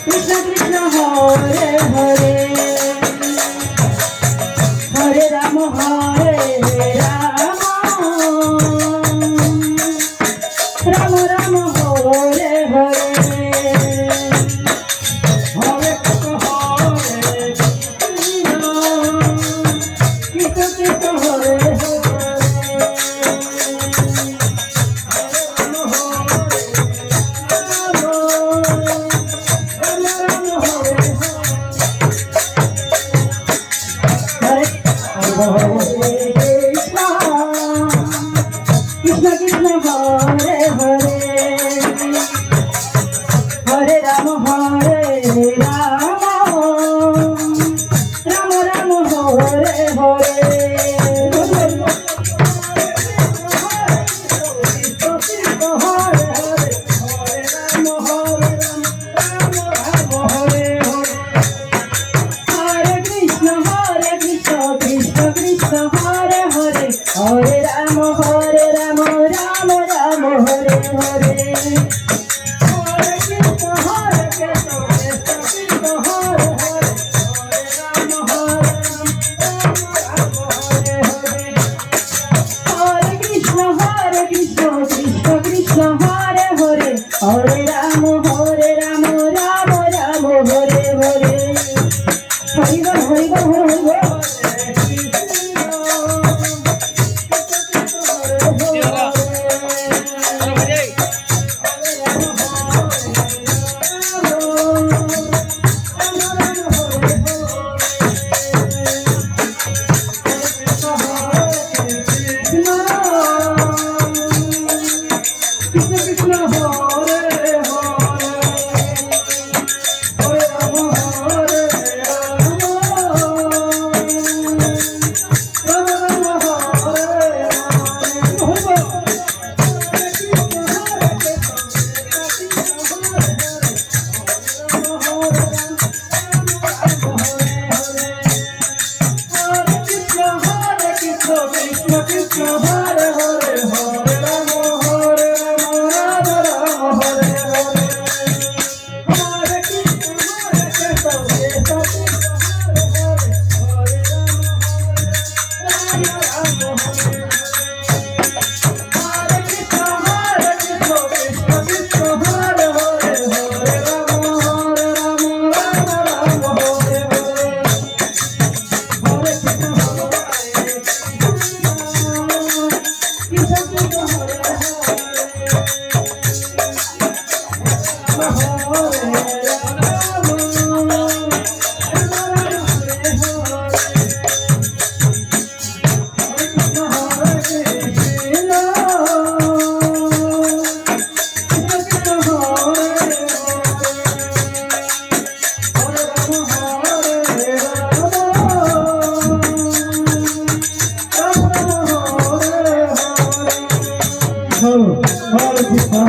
Krishna Krishna Hare Hare Hare Ram Ram Ram Hare Hare Hare Krishna Krishna Hare Krishna Krishna Hare Hare Hare Ram Ram Ram Hare Hare Hare Rama, Hare Rama, Rama Rama, Hare Hare. Hare Krishna, Krishna Krishna, Hare Hare. Hare Rama, Hare Rama, Rama Rama, Hare Hare. Hare Krishna, Krishna Krishna, Hare Hare. Hare Rama, Hare Rama, Rama Rama, Hare Hare. Hari Bol, Hari Bol, Hari Bol. Hare Krishna.